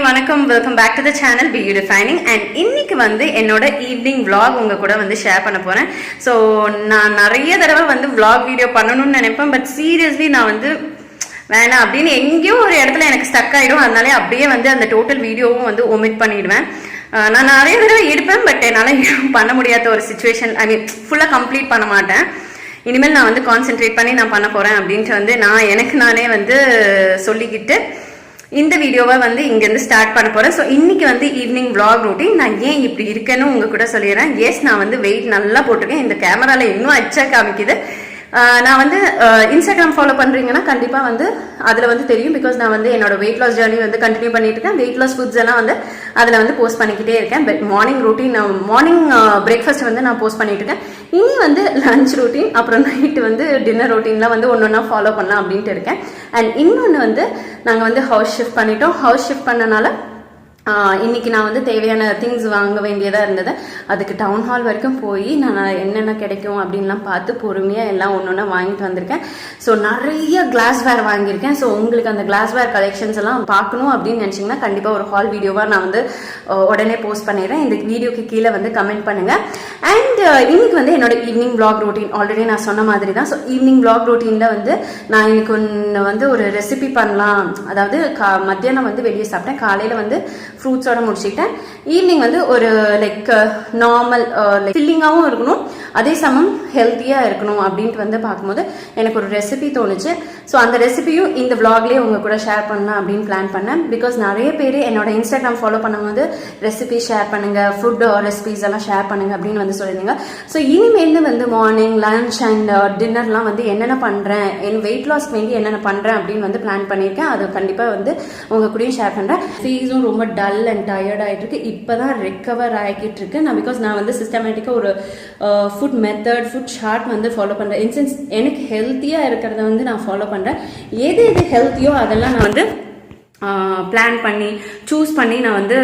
வணக்கம். Welcome back to the channel beautifying. And இன்னைக்கு வந்து என்னோட ஈவினிங் vlog உங்க கூட வந்து ஷேர் பண்ண போறேன். ஸோ நான் நிறைய தடவை வந்து vlog வீடியோ பண்ணணும்னு நினைப்பேன். பட் சீரியஸ்லி நான் வந்து வேணாம் அப்படின்னு எங்கேயோ ஒரு இடத்துல எனக்கு ஸ்டக் ஆகிடும். அதனாலே அப்படியே வந்து அந்த டோட்டல் வீடியோவும் வந்து ஒமிட் பண்ணிடுவேன். நான் நிறைய தடவை எடுப்பேன், பட் என்னால் பண்ண முடியாத ஒரு சுச்சுவேஷன். ஐ மீன் ஃபுல்லாக கம்ப்ளீட் பண்ண மாட்டேன். இனிமேல் நான் வந்து கான்சென்ட்ரேட் பண்ணி நான் பண்ண போகிறேன் அப்படின்ட்டு வந்து நானே வந்து சொல்லிக்கிட்டு இந்த வீடியோவை வந்து இங்கேருந்து ஸ்டார்ட் பண்ண போகிறேன். ஸோ இன்னைக்கு வந்து ஈவினிங் vlog ரொட்டீன். நான் ஏன் இப்படி இருக்கேன்னு உங்க கூட சொல்லிடுறேன். எஸ், நான் வந்து வெயிட் நல்லா போட்டிருக்கேன். இந்த கேமராவில் இன்னும் அச்சா காமிக்குது. நான் வந்து இன்ஸ்டாகிராம் ஃபாலோ பண்ணுறீங்கன்னா கண்டிப்பாக வந்து அதில் வந்து தெரியும். பிகாஸ் நான் வந்து என்னோட வெயிட் லாஸ் ஜேர்னி வந்து கண்டினியூ பண்ணிட்டு இருக்கேன். வெயிட் லாஸ் ஃபுட்ஸ் எல்லாம் வந்து அதில் வந்து போஸ்ட் பண்ணிக்கிட்டே இருக்கேன். But morning routine, morning breakfast வந்து நான் போஸ்ட் பண்ணிட்டு இருக்கேன். இனி வந்து லஞ்ச் ரொட்டீன், அப்புறம் நைட்டு வந்து டின்னர் ரொட்டீன்லாம் வந்து ஒன்று ஒன்றா ஃபாலோ பண்ணலாம் அப்படின்ட்டு இருக்கேன். அண்ட் இன்னொன்று வந்து நாங்கள் வந்து ஹவுஸ் ஷிஃப்ட் பண்ணிட்டோம். ஹவுஸ் ஷிஃப்ட் பண்ணனால இன்னைக்கு நான் வந்து தேவையான திங்ஸ் வாங்க வேண்டியதாக இருந்தது. அதுக்கு டவுன் ஹால் வரைக்கும் போய் நான் என்னென்ன கிடைக்கும் அப்படின்லாம் பார்த்து பொறுமையாக எல்லாம் ஒன்று ஒன்றா வாங்கிட்டு வந்திருக்கேன். ஸோ நிறைய கிளாஸ்வேர் வாங்கியிருக்கேன். ஸோ உங்களுக்கு அந்த கிளாஸ்வேர் கலெக்ஷன்ஸ் எல்லாம் பார்க்கணும் அப்படின்னு நினச்சிங்கன்னா கண்டிப்பாக ஒரு ஹால் வீடியோவாக நான் வந்து உடனே போஸ்ட் பண்ணிடுறேன். இந்த வீடியோக்கு கீழே வந்து கமெண்ட் பண்ணுங்கள். அண்ட் இன்னைக்கு வந்து என்னோட ஈவினிங் vlog ரொட்டீன் ஆல்ரெடி நான் சொன்ன மாதிரி தான். ஸோ ஈவினிங் vlog ரொட்டீனில் வந்து நான் இன்னைக்கு ஒன்று வந்து ஒரு ரெசிபி பண்ணலாம். அதாவது மத்தியானம் வந்து வெளியே சாப்பிட்டேன், காலையில் வந்து ஃப்ரூட்ஸோட முடிச்சுக்கிட்டேன். ஈவினிங் வந்து ஒரு லைக் நார்மல் ஃபில்லிங்காகவும் இருக்கணும், அதே சமயம் ஹெல்த்தியாக இருக்கணும் அப்படின்ட்டு வந்து பார்க்கும்போது எனக்கு ஒரு ரெசிபி தோணுச்சு. ஸோ அந்த ரெசிபியும் இந்த vlogலேயே உங்க கூட ஷேர் பண்ணலாம் அப்படின்னு பிளான் பண்ணேன். பிகாஸ் நிறைய பேர் என்னோட இன்ஸ்டாகிராம் ஃபாலோ பண்ணும்போது ரெசிபி ஷேர் பண்ணுங்க, ஃபுட் ரெசிபிஸ் எல்லாம் ஷேர் பண்ணுங்க அப்படின்னு வந்து சொல்லியிருந்தீங்க. ஸோ இனிமேல் வந்து மார்னிங் லஞ்ச் அண்ட் டின்னர்லாம் வந்து என்னென்ன பண்ணுறேன், என் வெயிட் லாஸ்க்கு வேண்டி என்னென்ன பண்ணுறேன் அப்படின்னு வந்து பிளான் பண்ணியிருக்கேன். அது கண்டிப்பாக வந்து உங்க கூடயும் ஷேர் பண்ணுறேன். ஃபேஸும் ரொம்ப டல் அண்ட் டயர்ட் ஆகிட்டு இருக்கு. இப்போ தான் ரெக்கவர் ஆகிக்கிட்டு இருக்கு. நான் வந்து சிஸ்டமேட்டிக்காக ஒரு ஃபுட் மெத்தட், ஃபுட் சார்ட் வந்து ஃபாலோ பண்ணுறேன். இன்சென்ஸ் எனக்கு ஹெல்த்தியாக இருக்கிறத வந்து நான் ஃபாலோ பண்ணுறேன். எது ஹெல்த்தியோ அதெல்லாம் நான் வந்து பிளான் பண்ணி சூஸ் பண்ணி நான் வந்து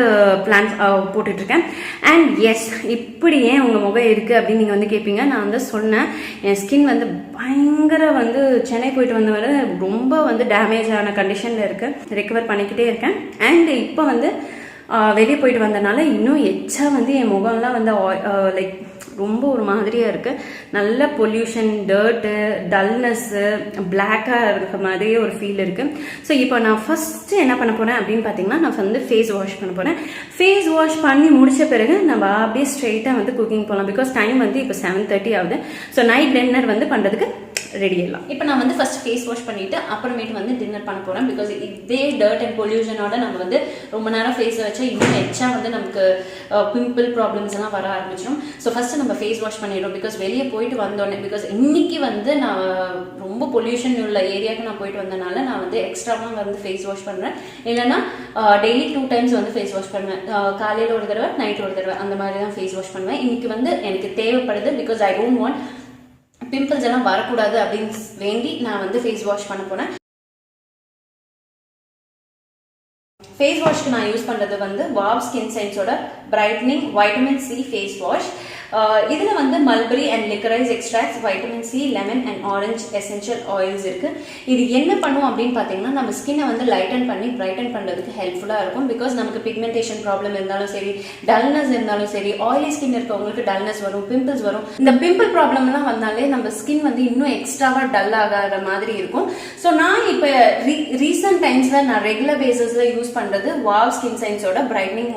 பிளான் போட்டுட்ருக்கேன். அண்ட் எஸ், இப்படி ஏன் உங்கள் முகம் இருக்குது அப்படின்னு நீங்கள் வந்து கேட்பீங்க. நான் வந்து சொன்னேன், என் ஸ்கின் வந்து பயங்கர வந்து சென்னை போயிட்டு வந்தவரை ரொம்ப வந்து டேமேஜ் ஆன கண்டிஷனில் இருக்குது. ரெக்கவர் பண்ணிக்கிட்டே இருக்கேன். அண்ட் இப்போ வந்து வெளியே போயிட்டு வந்தனால இன்னும் எச்சா வந்து என் முகம்லாம் வந்து லைக் ரொம்ப ஒரு மாதிரியாக இருக்குது. நல்ல பொல்யூஷன், டர்ட்டு, டல்னஸ்ஸு, பிளாக்காக இருக்கிற மாதிரியே ஒரு ஃபீல் இருக்குது. ஸோ இப்போ நான் ஃபஸ்ட்டு என்ன பண்ண போகிறேன் அப்படின்னு பார்த்தீங்கன்னா, நான் வந்து ஃபேஸ் வாஷ் பண்ண போகிறேன். ஃபேஸ் வாஷ் பண்ணி முடித்த பிறகு நம்ம அப்படியே ஸ்ட்ரெயிட்டாக வந்து குக்கிங் போகலாம். பிகாஸ் டைம் வந்து இப்போ 7:30 ஆகுது. ஸோ நைட் டின்னர் வந்து பண்ணுறதுக்கு ரெடி ஆகலாம். இப்போ நான் வந்து ஃபர்ஸ்ட் ஃபேஸ் வாஷ் பண்ணிட்டு அப்புறமேட்டு வந்து டின்னர் பண்ண போகிறேன். பிகாஸ் இதே டர்ட் அண்ட் பொல்யூஷனோட நம்ம வந்து ரொம்ப நேரம் ஃபேஸை வச்சா இன்னும் எச்சா வந்து நமக்கு பிம்பிள் ப்ராப்ளம்ஸ் எல்லாம் வர ஆரம்பிச்சிடும். ஸோ ஃபர்ஸ்ட் நம்ம ஃபேஸ் வாஷ் பண்ணிடுறோம். பிகாஸ் வெளியே போயிட்டு வந்தோடனே, பிகாஸ் இன்னைக்கு வந்து நான் ரொம்ப பொல்யூஷன் உள்ள ஏரியாவுக்கு நான் போயிட்டு வந்தனால நான் வந்து எக்ஸ்ட்ராவாக வந்து ஃபேஸ் வாஷ் பண்ணுறேன். இல்லைன்னா டெய்லி 2 times வந்து ஃபேஸ் வாஷ் பண்ணுவேன். காலையில் ஒரு தடவை, நைட் ஒரு தடவை, அந்த மாதிரி தான் ஃபேஸ் வாஷ் பண்ணுவேன். இன்னைக்கு வந்து எனக்கு தேவைப்படுது. Because I don't want pimples எல்லாம் வரக்கூடாது அப்படின்னு வேண்டி நான் வந்து ஃபேஸ் வாஷ் பண்ண போனேன். ஃபேஸ் வாஷ்க்கு நான் யூஸ் பண்ணுறது வந்து வாவ் ஸ்கின் சயின்ஸோட brightening vitamin C face wash. இதில் வந்து mulberry and liquorice extracts, vitamin C, lemon and orange essential oils இருக்குது. இது என்ன பண்ணும் அப்படின்னு பார்த்தீங்கன்னா, நம்ம ஸ்கின்னை வந்து லைட்டன் பண்ணி பிரைட்டன் பண்ணுறதுக்கு ஹெல்ப்ஃபுல்லாக இருக்கும். பிகாஸ் நமக்கு பிக்மெண்டேஷன் ப்ராப்ளம் இருந்தாலும் சரி, டல்னஸ் இருந்தாலும் சரி, ஆயிலி ஸ்கின் இருக்கவங்களுக்கு டல்னஸ் வரும், பிம்பிள்ஸ் வரும். இந்த பிம்பிள் ப்ராப்ளம்லாம் வந்தாலே நம்ம ஸ்கின் வந்து இன்னும் எக்ஸ்ட்ராவாக டல் ஆகாத மாதிரி இருக்கும். ஸோ நான் இப்போ ரீசன்ட் டைம்ஸில் நான் ரெகுலர் பேசிஸில் யூஸ் பண்ணுறது வாவ் ஸ்கின் சயின்ஸோட பிரைட்னிங்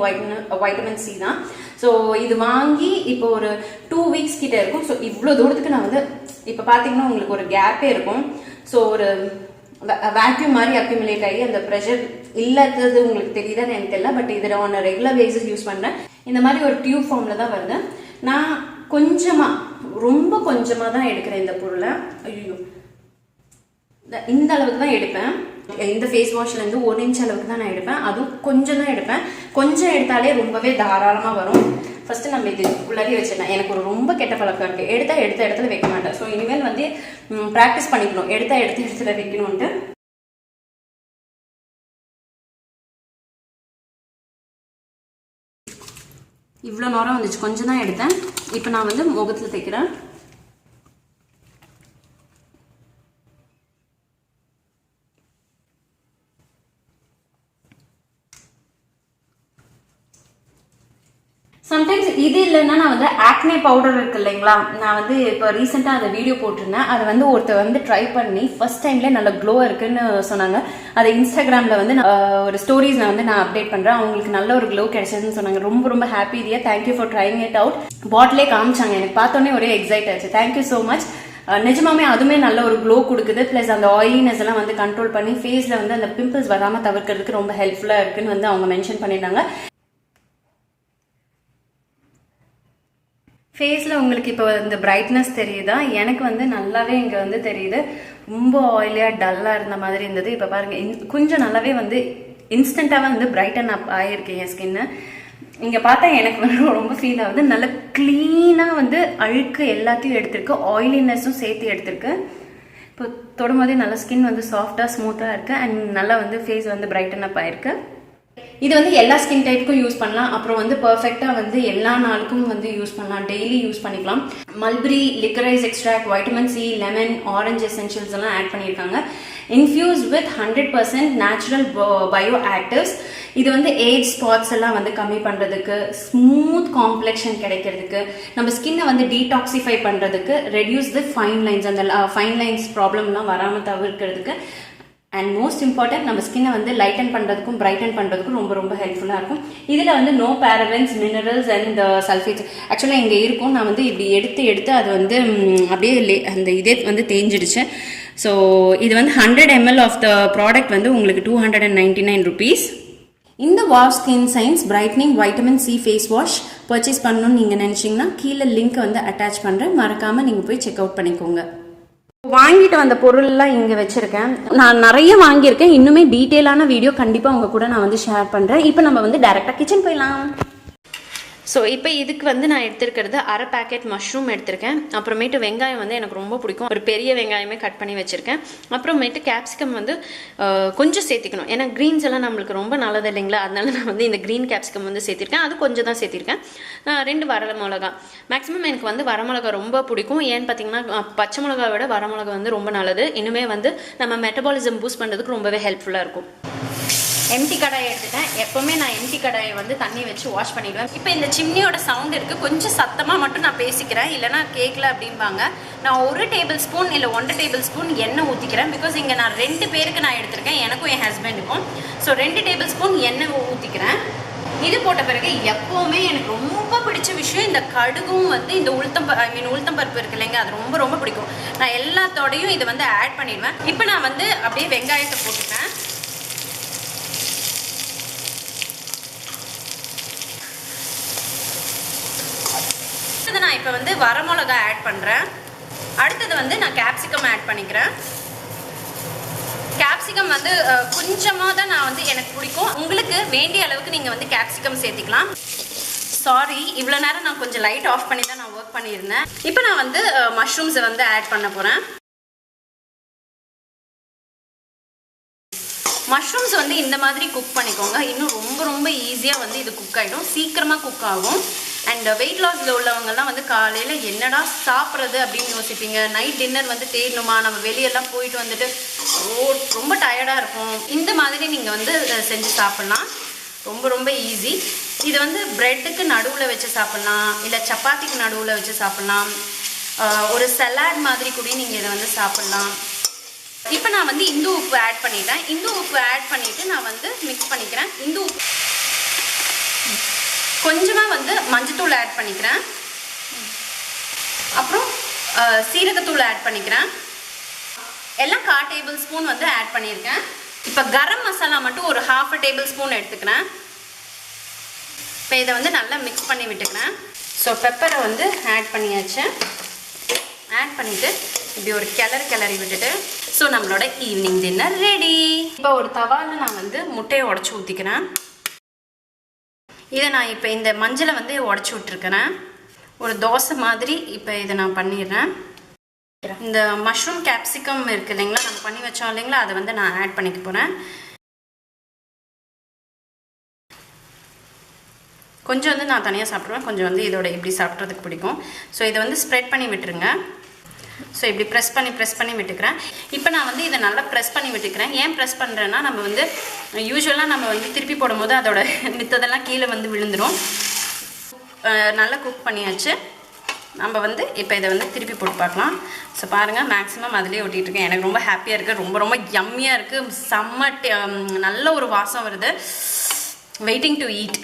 வைட்டமின் சி தான். ஸோ இது வாங்கி இப்போ ஒரு 2 weeks கிட்ட இருக்கும். ஸோ இவ்வளோ தூரத்துக்கு நான் வந்து இப்போ பார்த்தீங்கன்னா உங்களுக்கு ஒரு கேப்பே இருக்கும். ஸோ ஒரு வேக்யூம் மாதிரி அக்யூமுலேட் ஆகி அந்த ப்ரெஷர் இல்லாதது உங்களுக்கு தெரியுதான்னு எனக்கு தெரியல. பட் இதில் நான் ரெகுலர் பேசிஸ் யூஸ் பண்ணுறேன். இந்த மாதிரி ஒரு டியூப் ஃபார்மில் தான் வருது. நான் ரொம்ப கொஞ்சமாக தான் எடுக்கிறேன் இந்த பொருளை. ஐயோ, இந்த அளவுக்கு தான் எடுப்பேன். இந்த ஃபேஸ் வாஷ்லேருந்து 1 inch அளவுக்கு தான் நான் எடுப்பேன். அதுவும் கொஞ்சம் தான் எடுப்பேன். கொஞ்சம் எடுத்தாலே ரொம்பவே தாராளமாக வரும். ஃபர்ஸ்ட் நம்ம இது உள்ளாரி வச்சிடலாம். எனக்கு ஒரு ரொம்ப கெட்ட பழக்கம் இருக்குது. எடுத்த இடத்துல வைக்க மாட்டேன். ஸோ இனிமேல் வந்து ப்ராக்டிஸ் பண்ணிக்கணும், எடுத்த இடத்துல வைக்கணும்ன்ட்டு. இவ்வளோ நேரம் வந்துச்சு, கொஞ்சம் தான் எடுத்தேன். இப்போ நான் வந்து முகத்தில் தைக்கிறேன். சம்டைம்ஸ் இது இல்லைன்னா நான் வந்து ஆக்னே பவுடர் இருக்கு இல்லைங்களா, நான் வந்து இப்போ ரீசெண்டாக அந்த வீடியோ போட்டிருந்தேன். அதை வந்து ஒருத்தர் வந்து ட்ரை பண்ணி ஃபர்ஸ்ட் டைம்லேயே நல்ல க்ளோ இருக்குன்னு சொன்னாங்க. அதை இன்ஸ்டாகிராமில் வந்து ஒரு ஸ்டோரிஸ் நான் அப்டேட் பண்ணுறேன். அவங்களுக்கு நல்ல ஒரு க்ளோ கிடைச்சதுன்னு சொன்னாங்க. ரொம்ப ரொம்ப happy Diya, thank you for trying it out. பாட்டிலே காமிச்சாங்க, எனக்கு பார்த்தோன்னே ஒரே எக்ஸைட் ஆச்சு. Thank you so much. நிஜமாமே அதுவுமே நல்ல ஒரு க்ளோ கொடுக்குது. ப்ளஸ் அந்த ஆயிலினஸ் எல்லாம் வந்து கண்ட்ரோல் பண்ணி ஃபேஸில் வந்து அந்த பிம்பிள்ஸ் வராமல் தவிர்க்கிறதுக்கு ரொம்ப ஹெல்ப்ஃபுல்லாக இருக்குன்னு வந்து அவங்க மென்ஷன் பண்ணியிருந்தாங்க. ஃபேஸில் உங்களுக்கு இப்போ இந்த பிரைட்னஸ் தெரியுதா? எனக்கு வந்து நல்லாவே இங்கே வந்து தெரியுது. ரொம்ப ஆயிலியாக டல்லாக இருந்த மாதிரி இருந்தது. இப்போ பாருங்கள், கொஞ்சம் நல்லாவே வந்து இன்ஸ்டண்ட்டாக வந்து பிரைட்டன் அப் ஆகிருக்கு என் ஸ்கின்னு. இங்கே பார்த்தா எனக்கு வந்து ரொம்ப ஃபீல் ஆகுது. நல்ல க்ளீனாக வந்து அழுக்கு எல்லாத்தையும் எடுத்திருக்கு, ஆயிலினஸும் சேர்த்து எடுத்திருக்கு. இப்போ தொடும்போதே நல்ல ஸ்கின் வந்து சாஃப்டாக ஸ்மூத்தாக இருக்குது அண்ட் நல்லா வந்து ஃபேஸ் வந்து பிரைட்டன் அப் ஆகிருக்கு. இது வந்து எல்லா ஸ்கின் டைப்புக்கும் யூஸ் பண்ணலாம். அப்புறம் வந்து பர்ஃபெக்டாக வந்து எல்லா நாளுக்கும் வந்து யூஸ் பண்ணலாம், டெய்லி யூஸ் பண்ணிக்கலாம். Mulberry, liquorice extract, vitamin C, lemon, orange essentials எல்லாம் ஆட் பண்ணியிருக்காங்க. Infuse with 100% natural bio actives. இது வந்து ஏஜ் ஸ்பாட்ஸ் எல்லாம் வந்து கம்மி பண்ணுறதுக்கு, ஸ்மூத் காம்ப்ளெக்ஷன் கிடைக்கிறதுக்கு, நம்ம ஸ்கின்னை வந்து டீடாக்சிஃபை பண்ணுறதுக்கு, ரெடியூஸ் தி ஃபைன் லைன்ஸ், அந்த ஃபைன் லைன்ஸ் ப்ராப்ளம்லாம் வராமல் தவிர்க்கிறதுக்கு, அண்ட் மோஸ்ட் இம்பார்ட்டன்ட் நம்ம ஸ்கின்னை வந்து லைட்டன் பண்ணுறதுக்கும் பிரைட்டன் பண்ணுறதுக்கும் ரொம்ப ரொம்ப ஹெல்ப்ஃபுல்லாக இருக்கும். இதில் வந்து no parabens, minerals and sulphates. ஆக்சுவலாக இங்கே இருக்கும், நான் வந்து இப்படி எடுத்து அது வந்து அப்படியே அந்த இதே வந்து தேஞ்சிடுச்சு. ஸோ இது வந்து 100 ml ஆஃப் த ப்ராடக்ட் வந்து உங்களுக்கு 299 rupees. இந்த wow skin science brightening vitamin C face wash purchase பண்ணணும்னு நீங்கள் நினச்சிங்கன்னா கீழே லிங்க் வந்து அட்டாச் பண்ணுறேன். மறக்காமல் நீங்கள் போய் செக் அவுட் பண்ணிக்கோங்க. வாங்கிட்டு வந்த பொருள்லாம் இங்கே வச்சுருக்கேன். நான் நிறைய வாங்கியிருக்கேன். இன்னுமே டீட்டெயிலான வீடியோ கண்டிப்பாக உங்கள் கூட நான் வந்து ஷேர் பண்ணுறேன். இப்போ நம்ம வந்து டைரெக்டாக கிச்சன் போயிடலாம். ஸோ இப்போ இதுக்கு வந்து நான் எடுத்துருக்கிறது அரை பேக்கெட் மஷ்ரூம் எடுத்திருக்கேன். அப்புறமேட்டு வெங்காயம் வந்து எனக்கு ரொம்ப பிடிக்கும், ஒரு பெரிய வெங்காயமே கட் பண்ணி வச்சுருக்கேன். அப்புறமேட்டு கேப்சிகம் வந்து கொஞ்சம் சேர்த்திக்கணும், ஏன்னா க்ரீன்ஸ் எல்லாம் நம்மளுக்கு ரொம்ப நல்லது இல்லைங்களா, அதனால நான் வந்து இந்த க்ரீன் கேப்சிகம் வந்து சேர்த்திருக்கேன். அது கொஞ்சம் தான் சேர்த்திருக்கேன். 2 வரமிளகா. மேக்ஸிமம் எனக்கு வந்து வரமிளகா ரொம்ப பிடிக்கும். ஏன்னு பார்த்தீங்கன்னா பச்சை மிளகா விட வரமிளகா வந்து ரொம்ப நல்லது. இன்னுமே வந்து நம்ம மெட்டபாலிசம் பூஸ்ட் பண்ணுறதுக்கு ரொம்பவே ஹெல்ப்ஃபுல்லாக இருக்கும். எம்டி கடாயை எடுத்துட்டேன். எப்போவுமே நான் எம்டி கடாயை வந்து தண்ணி வச்சு வாஷ் பண்ணிவிடுவேன். இப்போ இந்த சிம்னியோட சவுண்ட் இருக்குது, கொஞ்சம் சத்தமாக மட்டும் நான் பேசிக்கிறேன், இல்லைனா கேட்கல அப்படின்பாங்க. நான் 1 டேபிள் ஸ்பூன் இல்லை 1.5 டேபிள் ஸ்பூன் எண்ணெய் ஊற்றிக்கிறேன். பிகாஸ் இங்கே நான் 2 பேருக்கு நான் எடுத்திருக்கேன், எனக்கும் என் ஹஸ்பண்டுக்கும். ஸோ 2 டேபிள் ஸ்பூன் எண்ணெய் ஊற்றிக்கிறேன். இது போட்ட பிறகு எப்போவுமே எனக்கு ரொம்ப பிடிச்ச விஷயம் இந்த கடுகும் வந்து இந்த உளுத்தம்பருப்பு இருக்கு இல்லைங்க, அது ரொம்ப ரொம்ப பிடிக்கும். நான் எல்லாத்தோடையும் இதை வந்து ஆட் பண்ணிடுவேன். இப்போ நான் வந்து அப்படியே வெங்காயத்தை போட்டுக்கிறேன். நான் இப்போ வந்து வரமிளகா ஆட் பண்ணுறேன். அடுத்தது வந்து நான் கேப்சிகம் ஆட் பண்ணிக்கிறேன். கேப்சிகம் வந்து கொஞ்சமாக தான் நான் வந்து எனக்கு பிடிக்கும். உங்களுக்கு வேண்டிய அளவுக்கு நீங்கள் வந்து கேப்சிகம் சேர்த்திக்கலாம். சாரி, இவ்வளோ நேரம் நான் கொஞ்சம் லைட் ஆஃப் பண்ணி தான் நான் ஒர்க் பண்ணியிருந்தேன். இப்போ நான் வந்து மஷ்ரூம்ஸை வந்து ஆட் பண்ண போகிறேன். மஷ்ரூம்ஸ் வந்து இந்த மாதிரி குக் பண்ணிக்கோங்க. இன்னும் ரொம்ப ரொம்ப ஈஸியாக வந்து இது குக் ஆகிடும், சீக்கிரமாக குக் ஆகும். அண்ட் வெயிட் லாஸில் உள்ளவங்கெல்லாம் வந்து காலையில் என்னடா சாப்பிட்றது அப்படின்னு யோசிப்பீங்க. நைட் டின்னர் வந்து தேடணுமா, நம்ம வெளியெல்லாம் போயிட்டு வந்துட்டு ரொம்ப டயர்டாக இருக்கும். இந்த மாதிரி நீங்கள் வந்து செஞ்சு சாப்பிட்லாம், ரொம்ப ரொம்ப ஈஸி. இது வந்து ப்ரெட்டுக்கு நடுவில் வச்சு சாப்பிட்லாம், இல்லை சப்பாத்திக்கு நடுவில் வச்சு சாப்பிட்லாம், ஒரு சலாட் மாதிரி கூட நீங்கள் இதை வந்து சாப்பிட்லாம். இப்போ நான் வந்து இந்து உப்பு ஆட் பண்ணிட்டேன். இந்து உப்பு ஆட் பண்ணிவிட்டு நான் வந்து மிக்ஸ் பண்ணிக்கிறேன். இந்து உப்பு கொஞ்சமாக வந்து மஞ்சத்தூள் ஆட் பண்ணிக்கிறேன். அப்புறம் சீரகத்தூள் ஆட் பண்ணிக்கிறேன். எல்லாம் 1/4 டேபிள் ஸ்பூன் வந்து ஆட் பண்ணியிருக்கேன். இப்போ கரம் மசாலா மட்டும் ஒரு 1/2 டேபிள் ஸ்பூன் எடுத்துக்கிறேன். இப்போ இதை வந்து நல்லா மிக்ஸ் பண்ணி விட்டுக்கிறேன். ஸோ பெப்பரை வந்து ஆட் பண்ணியாச்சு. ஆட் பண்ணிவிட்டு இப்படி ஒரு கிளறி விட்டுட்டு ஸோ நம்மளோட ஈவினிங் டின்னர் ரெடி. இப்போ ஒரு தவாவில் நான் வந்து முட்டையை உடச்சி ஊற்றிக்கிறேன். இதை நான் இப்போ இந்த மஞ்சளை வந்து உடச்சி விட்டுருக்கிறேன், ஒரு தோசை மாதிரி. இப்போ இதை நான் பண்ணிடுறேன். இந்த மஷ்ரூம் கேப்சிகம் இருக்குது இல்லைங்களா, நம்ம பண்ணி வச்சோம் இல்லைங்களா, அதை வந்து நான் ஆட் பண்ணிக்க போகிறேன். கொஞ்சம் வந்து நான் தனியாக சாப்பிடுவேன், கொஞ்சம் வந்து இதோட இப்படி சாப்பிட்றதுக்கு பிடிக்கும். ஸோ இதை வந்து ஸ்ப்ரெட் பண்ணி விட்டுருங்க. ஸோ இப்படி ப்ரெஸ் பண்ணி விட்டுக்கிறேன். இப்போ நான் வந்து இதை நல்லா ப்ரெஸ் பண்ணி விட்டுக்கிறேன். ஏன் ப்ரெஸ் பண்ணுறேன்னா, நம்ம வந்து யூஸ்வலாக நம்ம வந்து திருப்பி போடும்போது அதோட மித்ததெல்லாம் கீழே வந்து விழுந்துடும். நல்லா குக் பண்ணியாச்சு. நம்ம வந்து இப்போ இதை வந்து திருப்பி போட்டு பார்க்கலாம். ஸோ பாருங்கள், மேக்ஸிமம் அதிலே ஒட்டிகிட்ருக்கேன். எனக்கு ரொம்ப ஹாப்பியாக இருக்குது, ரொம்ப ரொம்ப யம்மியாக இருக்குது, செம்ம நல்ல ஒரு வாசம் வருது. Waiting to eat.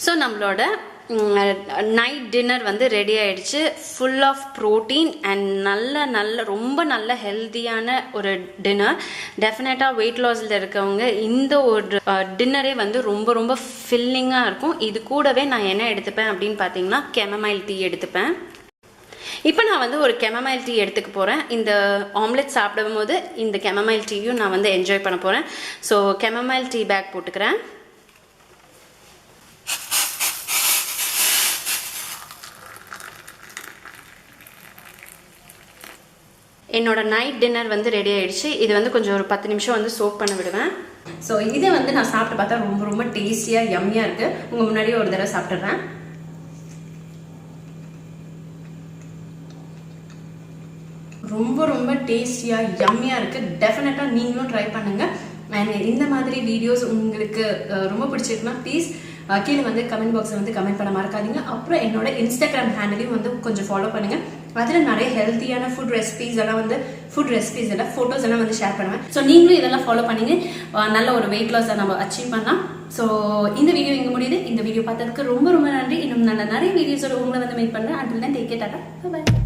ஸோ நம்மளோட நைட் டின்னர் வந்து ரெடி ஆகிடுச்சு. ஃபுல் ஆஃப் ப்ரோட்டீன் அண்ட் நல்ல ரொம்ப நல்ல ஹெல்த்தியான ஒரு டின்னர். டெஃபினட்டாக வெயிட் லாஸில் இருக்கவங்க இந்த ஒரு டின்னரே வந்து ரொம்ப ரொம்ப ஃபில்லிங்காக இருக்கும். இது கூடவே நான் என்ன எடுத்துப்பேன் அப்படின்னு பார்த்தீங்கன்னா கெமமைல் டீ எடுத்துப்பேன். இப்போ நான் வந்து ஒரு கெமமைல் டீ எடுத்துக்க போகிறேன். இந்த ஆம்லெட் சாப்பிடும் போது இந்த கெமமைல் டீயும் நான் வந்து என்ஜாய் பண்ண போகிறேன். ஸோ கெமமைல் டீ பேக் போட்டுக்கிறேன். என்னோட நைட் டின்னர் வந்து ரெடி ஆயிடுச்சு. இது வந்து கொஞ்சம் ஒரு 10 நிமிஷம் வந்து சோக் பண்ண விடுவேன். ஸோ இதை வந்து நான் சாப்பிட்டு பார்த்தா ரொம்ப ரொம்ப டேஸ்டியாக யம்மியாக இருக்குது. உங்கள் முன்னாடியே ஒரு தடவை சாப்பிட்டுறேன். ரொம்ப ரொம்ப டேஸ்டியாக யம்மியாக இருக்குது. டெஃபினட்டாக நீங்களும் ட்ரை பண்ணுங்கள். அண்ட் இந்த மாதிரி வீடியோஸ் உங்களுக்கு ரொம்ப பிடிச்சிருக்குன்னா ப்ளீஸ் கீழே வந்து கமெண்ட் பாக்ஸில் வந்து கமெண்ட் பண்ண மறக்காதீங்க. அப்புறம் என்னோட இன்ஸ்டாகிராம் ஹேண்டிலையும் வந்து கொஞ்சம் ஃபாலோ பண்ணுங்கள். அதில் நிறைய ஹெல்த்தியான ஃபுட் ரெசிபீஸ் எல்லாம் ஃபோட்டோஸ் எல்லாம் வந்து ஷேர் பண்ணுவேன். ஸோ நீங்களும் இதெல்லாம் ஃபாலோ பண்ணிங்க நல்ல ஒரு வெயிட் லாஸை நம்ம அச்சீவ் பண்ணலாம். ஸோ இந்த வீடியோ இங்கே முடியுது. இந்த வீடியோ பார்த்ததுக்கு ரொம்ப ரொம்ப நன்றி. இன்னும் நல்ல நிறைய வீடியோஸோட உங்களை வந்து மீட் பண்ணுறேன். Until then take care, tata, by.